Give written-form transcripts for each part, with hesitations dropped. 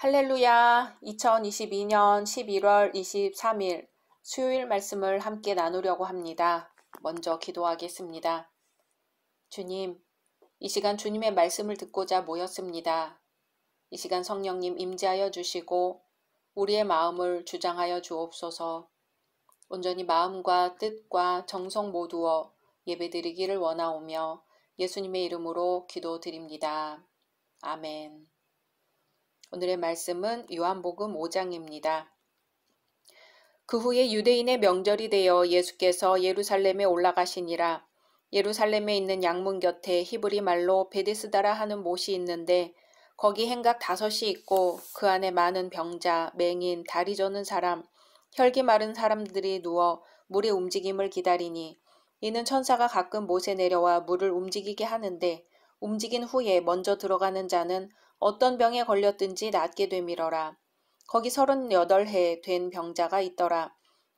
할렐루야! 2022년 11월 23일 수요일 말씀을 함께 나누려고 합니다. 먼저 기도하겠습니다. 주님, 이 시간 주님의 말씀을 듣고자 모였습니다. 이 시간 성령님 임재하여 주시고 우리의 마음을 주장하여 주옵소서. 온전히 마음과 뜻과 정성 모두어 예배드리기를 원하오며 예수님의 이름으로 기도드립니다. 아멘. 오늘의 말씀은 요한복음 5장입니다. 그 후에 유대인의 명절이 되어 예수께서 예루살렘에 올라가시니라. 예루살렘에 있는 양문 곁에 히브리 말로 베데스다라 하는 못이 있는데 거기 행각 5이 있고 그 안에 많은 병자, 맹인, 다리 저는 사람, 혈기 마른 사람들이 누워 물의 움직임을 기다리니 이는 천사가 가끔 못에 내려와 물을 움직이게 하는데 움직인 후에 먼저 들어가는 자는 어떤 병에 걸렸든지 낫게 되밀어라. 거기 38해 된 병자가 있더라.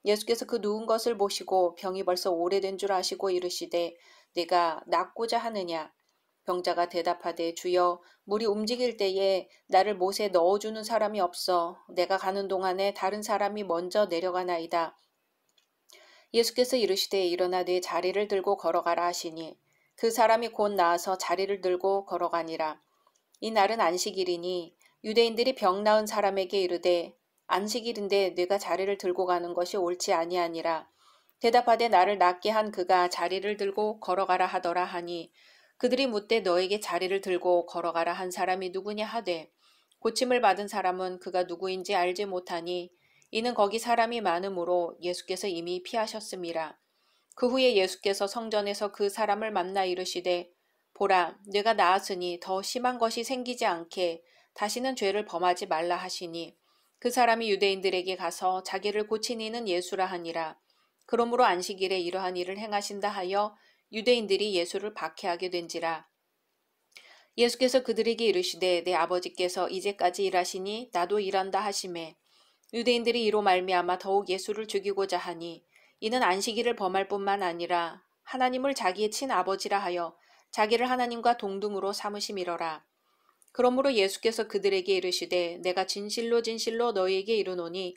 예수께서 그 누운 것을 보시고 병이 벌써 오래된 줄 아시고 이르시되 내가 낫고자 하느냐. 병자가 대답하되 주여 물이 움직일 때에 나를 못에 넣어주는 사람이 없어 내가 가는 동안에 다른 사람이 먼저 내려가나이다. 예수께서 이르시되 일어나 네 자리를 들고 걸어가라 하시니 그 사람이 곧 나아서 자리를 들고 걸어가니라. 이 날은 안식일이니 유대인들이 병 나은 사람에게 이르되 안식일인데 네가 자리를 들고 가는 것이 옳지 아니하니라. 대답하되 나를 낫게 한 그가 자리를 들고 걸어가라 하더라 하니 그들이 묻되 너에게 자리를 들고 걸어가라 한 사람이 누구냐 하되 고침을 받은 사람은 그가 누구인지 알지 못하니 이는 거기 사람이 많으므로 예수께서 이미 피하셨음이라. 그 후에 예수께서 성전에서 그 사람을 만나 이르시되 보라, 내가 나았으니 더 심한 것이 생기지 않게 다시는 죄를 범하지 말라 하시니 그 사람이 유대인들에게 가서 자기를 고친 이는 예수라 하니라. 그러므로 안식일에 이러한 일을 행하신다 하여 유대인들이 예수를 박해하게 된지라. 예수께서 그들에게 이르시되 내 아버지께서 이제까지 일하시니 나도 일한다 하시매 유대인들이 이로 말미암아 더욱 예수를 죽이고자 하니 이는 안식일을 범할 뿐만 아니라 하나님을 자기의 친아버지라 하여 자기를 하나님과 동등으로 삼으심이러라. 그러므로 예수께서 그들에게 이르시되 내가 진실로 진실로 너희에게 이르노니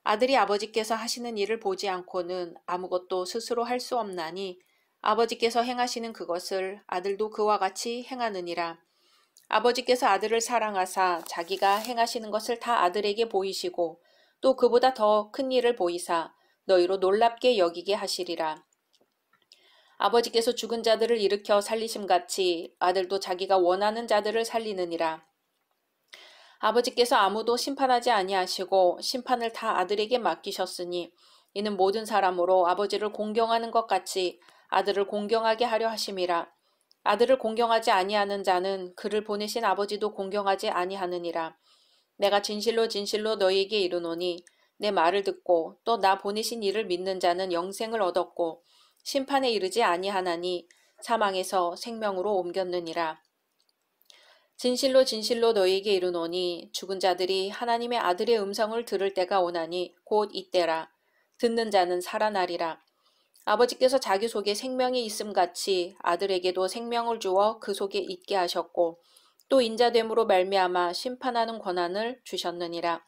아들이 아버지께서 하시는 일을 보지 않고는 아무것도 스스로 할 수 없나니 아버지께서 행하시는 그것을 아들도 그와 같이 행하느니라. 아버지께서 아들을 사랑하사 자기가 행하시는 것을 다 아들에게 보이시고 또 그보다 더 큰 일을 보이사 너희로 놀랍게 여기게 하시리라. 아버지께서 죽은 자들을 일으켜 살리심같이 아들도 자기가 원하는 자들을 살리느니라. 아버지께서 아무도 심판하지 아니하시고 심판을 다 아들에게 맡기셨으니 이는 모든 사람으로 아버지를 공경하는 것 같이 아들을 공경하게 하려 하심이라. 아들을 공경하지 아니하는 자는 그를 보내신 아버지도 공경하지 아니하느니라. 내가 진실로 진실로 너희에게 이르노니 내 말을 듣고 또 나 보내신 이를 믿는 자는 영생을 얻었고 심판에 이르지 아니하나니 사망에서 생명으로 옮겼느니라. 진실로 진실로 너희에게 이르노니 죽은 자들이 하나님의 아들의 음성을 들을 때가 오나니 곧 이때라. 듣는 자는 살아나리라. 아버지께서 자기 속에 생명이 있음같이 아들에게도 생명을 주어 그 속에 있게 하셨고 또 인자됨으로 말미암아 심판하는 권한을 주셨느니라.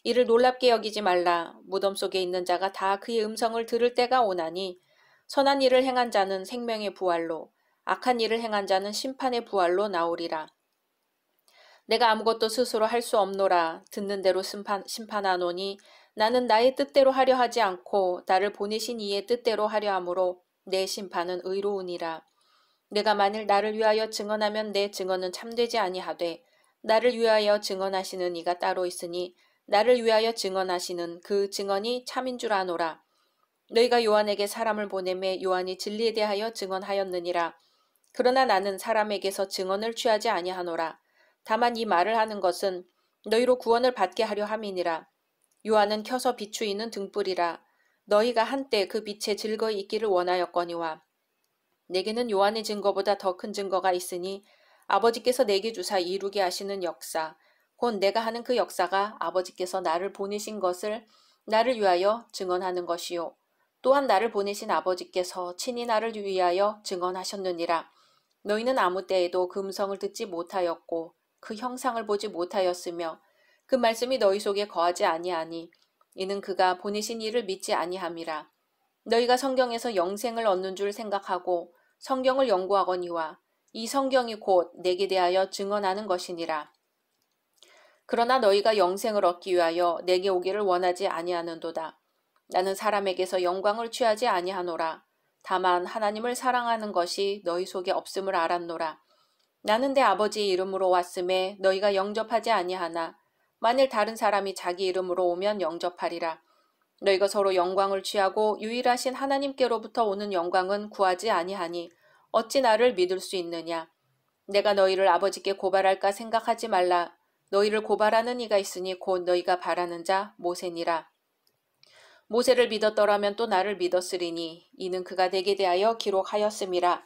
이를 놀랍게 여기지 말라. 무덤 속에 있는 자가 다 그의 음성을 들을 때가 오나니 선한 일을 행한 자는 생명의 부활로 악한 일을 행한 자는 심판의 부활로 나오리라. 내가 아무것도 스스로 할 수 없노라. 듣는 대로 심판하노니 나는 나의 뜻대로 하려 하지 않고 나를 보내신 이의 뜻대로 하려 하므로 내 심판은 의로우니라. 내가 만일 나를 위하여 증언하면 내 증언은 참되지 아니하되 나를 위하여 증언하시는 이가 따로 있으니 나를 위하여 증언하시는 그 증언이 참인 줄 아노라. 너희가 요한에게 사람을 보내매 요한이 진리에 대하여 증언하였느니라. 그러나 나는 사람에게서 증언을 취하지 아니하노라. 다만 이 말을 하는 것은 너희로 구원을 받게 하려 함이니라. 요한은 켜서 비추이는 등불이라. 너희가 한때 그 빛에 즐거이 있기를 원하였거니와 내게는 요한의 증거보다 더 큰 증거가 있으니 아버지께서 내게 주사 이루게 하시는 역사 곧 내가 하는 그 역사가 아버지께서 나를 보내신 것을 나를 위하여 증언하는 것이요 또한 나를 보내신 아버지께서 친히 나를 위하여 증언하셨느니라. 너희는 아무 때에도 그 음성을 듣지 못하였고 그 형상을 보지 못하였으며 그 말씀이 너희 속에 거하지 아니하니 이는 그가 보내신 이를 믿지 아니함이라. 너희가 성경에서 영생을 얻는 줄 생각하고 성경을 연구하거니와 이 성경이 곧 내게 대하여 증언하는 것이니라. 그러나 너희가 영생을 얻기 위하여 내게 오기를 원하지 아니하는도다. 나는 사람에게서 영광을 취하지 아니하노라. 다만 하나님을 사랑하는 것이 너희 속에 없음을 알았노라. 나는 내 아버지 이름으로 왔음에 너희가 영접하지 아니하나 만일 다른 사람이 자기 이름으로 오면 영접하리라. 너희가 서로 영광을 취하고 유일하신 하나님께로부터 오는 영광은 구하지 아니하니 어찌 나를 믿을 수 있느냐. 내가 너희를 아버지께 고발할까 생각하지 말라. 너희를 고발하는 이가 있으니 곧 너희가 바라는 자 모세니라. 모세를 믿었더라면 또 나를 믿었으리니 이는 그가 내게 대하여 기록하였음이라.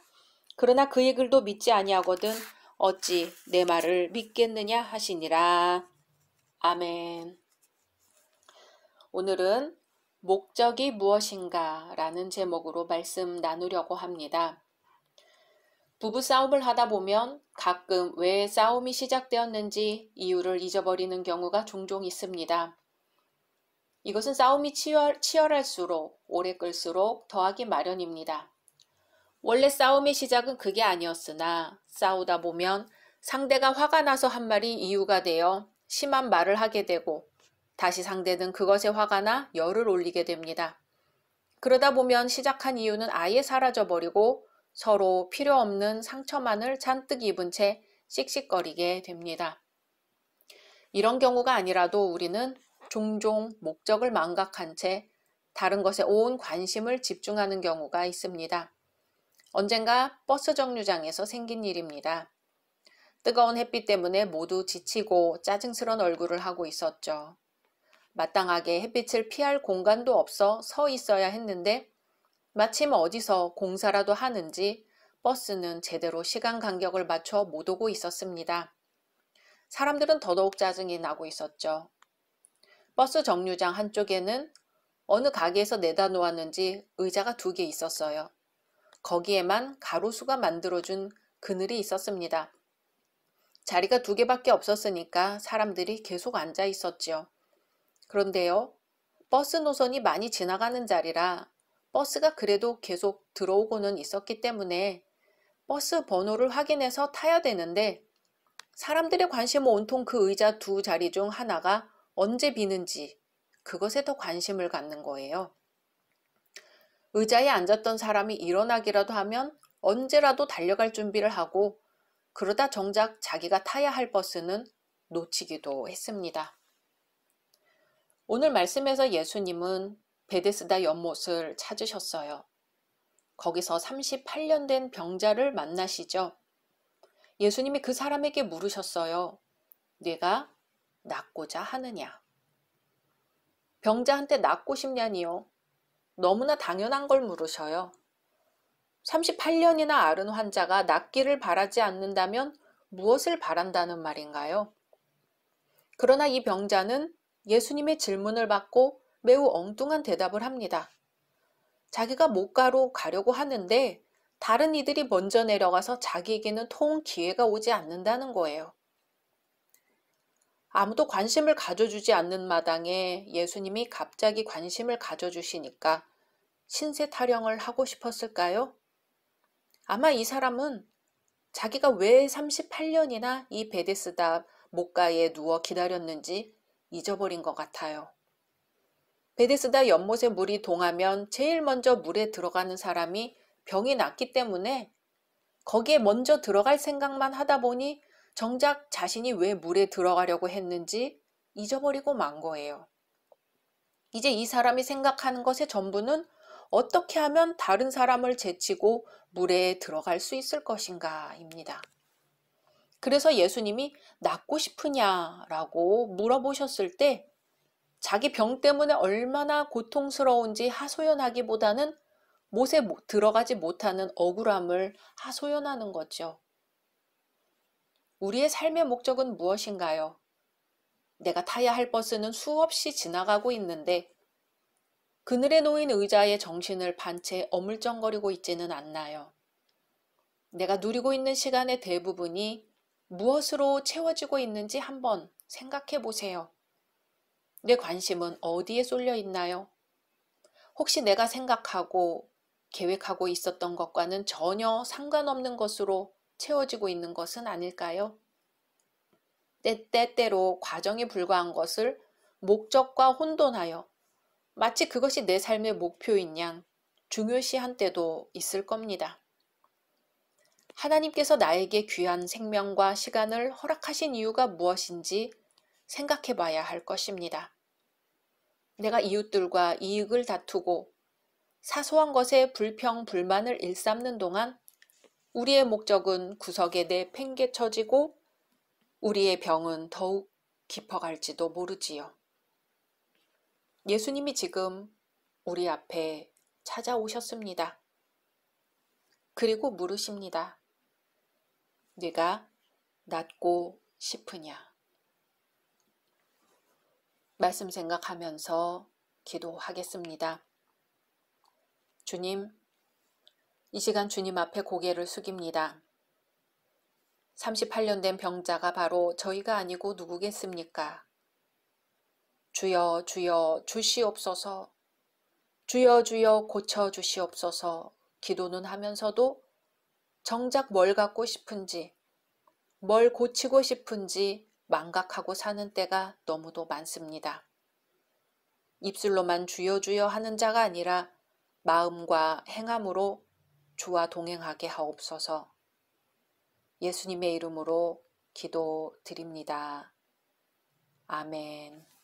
그러나 그의 글도 믿지 아니하거든 어찌 내 말을 믿겠느냐 하시니라. 아멘. 오늘은 목적이 무엇인가 라는 제목으로 말씀 나누려고 합니다. 부부싸움을 하다 보면 가끔 왜 싸움이 시작되었는지 이유를 잊어버리는 경우가 종종 있습니다. 이것은 싸움이 치열할수록 오래 끌수록 더하기 마련입니다. 원래 싸움의 시작은 그게 아니었으나 싸우다 보면 상대가 화가 나서 한 말이 이유가 되어 심한 말을 하게 되고 다시 상대는 그것에 화가 나 열을 올리게 됩니다. 그러다 보면 시작한 이유는 아예 사라져버리고 서로 필요 없는 상처만을 잔뜩 입은 채 씩씩거리게 됩니다. 이런 경우가 아니라도 우리는 종종 목적을 망각한 채 다른 것에 온 관심을 집중하는 경우가 있습니다. 언젠가 버스 정류장에서 생긴 일입니다. 뜨거운 햇빛 때문에 모두 지치고 짜증스런 얼굴을 하고 있었죠. 마땅하게 햇빛을 피할 공간도 없어 서 있어야 했는데 마침 어디서 공사라도 하는지 버스는 제대로 시간 간격을 맞춰 못 오고 있었습니다. 사람들은 더더욱 짜증이 나고 있었죠. 버스 정류장 한쪽에는 어느 가게에서 내다 놓았는지 의자가 2개 있었어요. 거기에만 가로수가 만들어준 그늘이 있었습니다. 자리가 2개밖에 없었으니까 사람들이 계속 앉아 있었지요. 그런데요, 버스 노선이 많이 지나가는 자리라 버스가 그래도 계속 들어오고는 있었기 때문에 버스 번호를 확인해서 타야 되는데 사람들의 관심은 온통 그 의자 2 자리 중 하나가 언제 비는지 그것에 더 관심을 갖는 거예요. 의자에 앉았던 사람이 일어나기라도 하면 언제라도 달려갈 준비를 하고 그러다 정작 자기가 타야 할 버스는 놓치기도 했습니다. 오늘 말씀에서 예수님은 베데스다 연못을 찾으셨어요. 거기서 38년 된 병자를 만나시죠. 예수님이 그 사람에게 물으셨어요. 네가 낫고자 하느냐? 병자한테 낫고 싶냐니요? 너무나 당연한 걸 물으셔요. 38년이나 앓은 환자가 낫기를 바라지 않는다면 무엇을 바란다는 말인가요? 그러나 이 병자는 예수님의 질문을 받고 매우 엉뚱한 대답을 합니다. 자기가 못가로 가려고 하는데 다른 이들이 먼저 내려가서 자기에게는 통 기회가 오지 않는다는 거예요. 아무도 관심을 가져주지 않는 마당에 예수님이 갑자기 관심을 가져주시니까 신세 타령을 하고 싶었을까요? 아마 이 사람은 자기가 왜 38년이나 이 베데스다 못가에 누워 기다렸는지 잊어버린 것 같아요. 베데스다 연못에 물이 동하면 제일 먼저 물에 들어가는 사람이 병이 낫기 때문에 거기에 먼저 들어갈 생각만 하다 보니 정작 자신이 왜 물에 들어가려고 했는지 잊어버리고 만 거예요. 이제 이 사람이 생각하는 것의 전부는 어떻게 하면 다른 사람을 제치고 물에 들어갈 수 있을 것인가입니다. 그래서 예수님이 낫고 싶으냐라고 물어보셨을 때 자기 병 때문에 얼마나 고통스러운지 하소연하기보다는 못에 들어가지 못하는 억울함을 하소연하는 거죠. 우리의 삶의 목적은 무엇인가요? 내가 타야 할 버스는 수없이 지나가고 있는데 그늘에 놓인 의자에 정신을 반 채 어물쩡거리고 있지는 않나요? 내가 누리고 있는 시간의 대부분이 무엇으로 채워지고 있는지 한번 생각해 보세요. 내 관심은 어디에 쏠려 있나요? 혹시 내가 생각하고 계획하고 있었던 것과는 전혀 상관없는 것으로 채워지고 있는 것은 아닐까요? 때때로 과정에 불과한 것을 목적과 혼돈하여 마치 그것이 내 삶의 목표인 양 중요시한 때도 있을 겁니다. 하나님께서 나에게 귀한 생명과 시간을 허락하신 이유가 무엇인지 생각해 봐야 할 것입니다. 내가 이웃들과 이익을 다투고 사소한 것에 불평, 불만을 일삼는 동안 우리의 목적은 구석에 내팽개쳐지고 우리의 병은 더욱 깊어갈지도 모르지요. 예수님이 지금 우리 앞에 찾아오셨습니다. 그리고 물으십니다. 네가 낫고 싶으냐? 말씀 생각하면서 기도하겠습니다. 주님, 이 시간 주님 앞에 고개를 숙입니다. 38년 된 병자가 바로 저희가 아니고 누구겠습니까? 주여 주여 주시옵소서, 주여 주여 고쳐주시옵소서 기도는 하면서도 정작 뭘 갖고 싶은지, 뭘 고치고 싶은지 망각하고 사는 때가 너무도 많습니다. 입술로만 주여 주여 하는 자가 아니라 마음과 행함으로 주와 동행하게 하옵소서. 예수님의 이름으로 기도드립니다. 아멘.